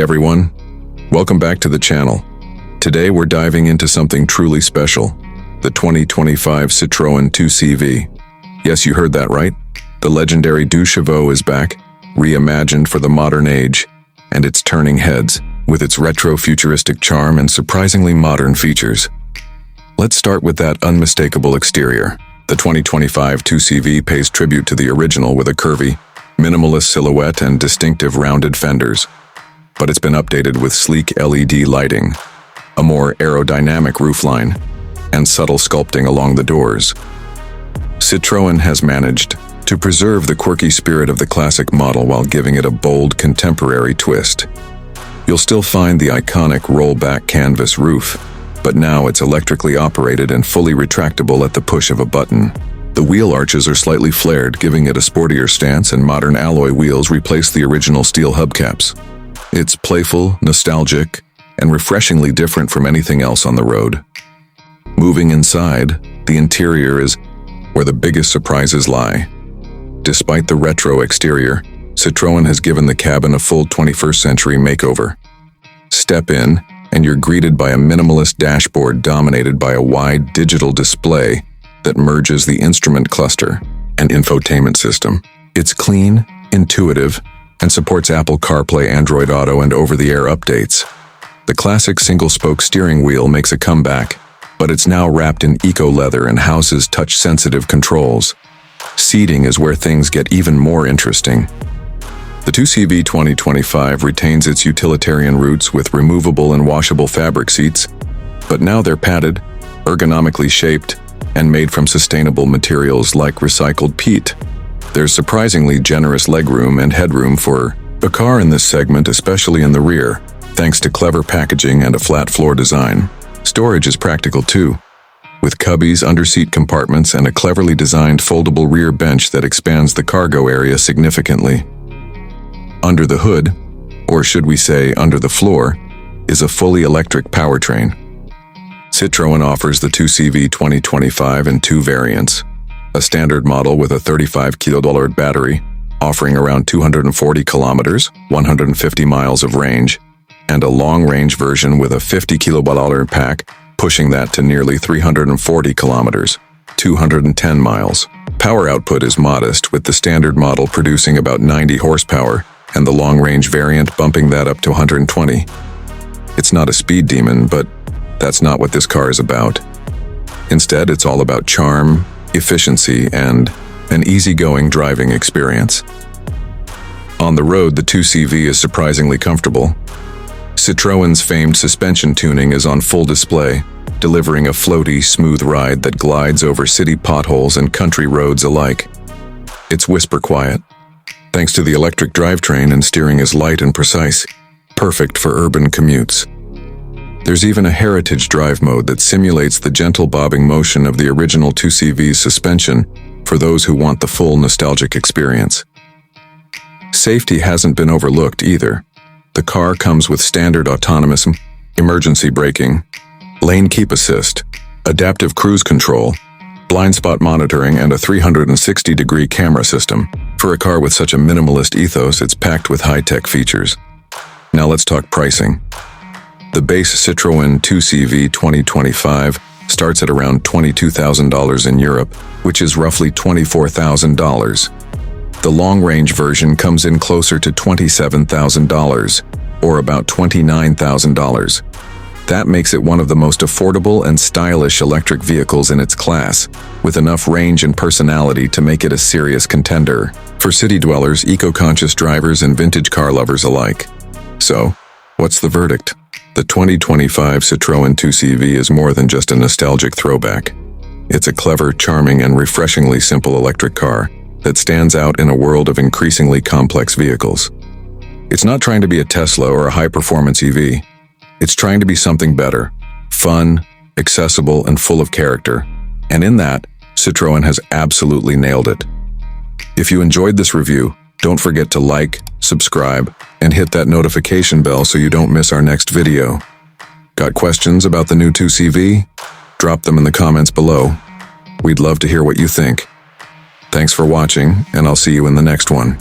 everyone, welcome back to the channel. Today we're diving into something truly special, the 2025 Citroën 2CV. Yes, you heard that right. The legendary 2CV is back, reimagined for the modern age, and it's turning heads with its retro-futuristic charm and surprisingly modern features. Let's start with that unmistakable exterior. The 2025 2CV pays tribute to the original with a curvy, minimalist silhouette and distinctive rounded fenders. But it's been updated with sleek LED lighting, a more aerodynamic roofline, and subtle sculpting along the doors. Citroën has managed to preserve the quirky spirit of the classic model while giving it a bold, contemporary twist. You'll still find the iconic rollback canvas roof, but now it's electrically operated and fully retractable at the push of a button. The wheel arches are slightly flared, giving it a sportier stance, and modern alloy wheels replace the original steel hubcaps. It's playful, nostalgic, and refreshingly different from anything else on the road. Moving inside, the interior is where the biggest surprises lie. Despite the retro exterior, Citroën has given the cabin a full 21st century makeover. Step in, and you're greeted by a minimalist dashboard dominated by a wide digital display that merges the instrument cluster and infotainment system. It's clean, intuitive, and supports Apple CarPlay, Android Auto, and over-the-air updates. The classic single-spoke steering wheel makes a comeback, but it's now wrapped in eco-leather and houses touch-sensitive controls. Seating is where things get even more interesting. The 2CV 2025 retains its utilitarian roots with removable and washable fabric seats, but now they're padded, ergonomically shaped, and made from sustainable materials like recycled peat. There's surprisingly generous legroom and headroom for a car in this segment, especially in the rear, thanks to clever packaging and a flat floor design. Storage is practical too, with cubbies, underseat compartments, and a cleverly designed foldable rear bench that expands the cargo area significantly. Under the hood, or should we say under the floor, is a fully electric powertrain. Citroën offers the 2CV 2025 in two variants: a standard model with a 35 kWh battery, offering around 240 kilometers, 150 miles of range, and a long-range version with a 50 kWh pack, pushing that to nearly 340 kilometers, 210 miles. Power output is modest, with the standard model producing about 90 horsepower, and the long-range variant bumping that up to 120. It's not a speed demon, but that's not what this car is about. Instead, it's all about charm, efficiency, and an easygoing driving experience. On the road, the 2CV is surprisingly comfortable. Citroën's famed suspension tuning is on full display, delivering a floaty, smooth ride that glides over city potholes and country roads alike. It's whisper quiet, thanks to the electric drivetrain, and steering is light and precise, perfect for urban commutes. There's even a heritage drive mode that simulates the gentle bobbing motion of the original 2CV's suspension for those who want the full nostalgic experience. Safety hasn't been overlooked either. The car comes with standard autonomous emergency braking, lane keep assist, adaptive cruise control, blind spot monitoring, and a 360-degree camera system. For a car with such a minimalist ethos, it's packed with high-tech features. Now let's talk pricing. The base Citroën 2CV 2025 starts at around $22,000 in Europe, which is roughly $24,000. The long-range version comes in closer to $27,000, or about $29,000. That makes it one of the most affordable and stylish electric vehicles in its class, with enough range and personality to make it a serious contender for city dwellers, eco-conscious drivers, and vintage car lovers alike. So, what's the verdict? The 2025 Citroën 2CV is more than just a nostalgic throwback. It's a clever, charming, and refreshingly simple electric car that stands out in a world of increasingly complex vehicles. It's not trying to be a Tesla or a high-performance EV. It's trying to be something better, fun, accessible, and full of character. And in that, Citroën has absolutely nailed it. If you enjoyed this review, don't forget to like, subscribe, and hit that notification bell so you don't miss our next video. Got questions about the new 2CV? Drop them in the comments below. We'd love to hear what you think. Thanks for watching, and I'll see you in the next one.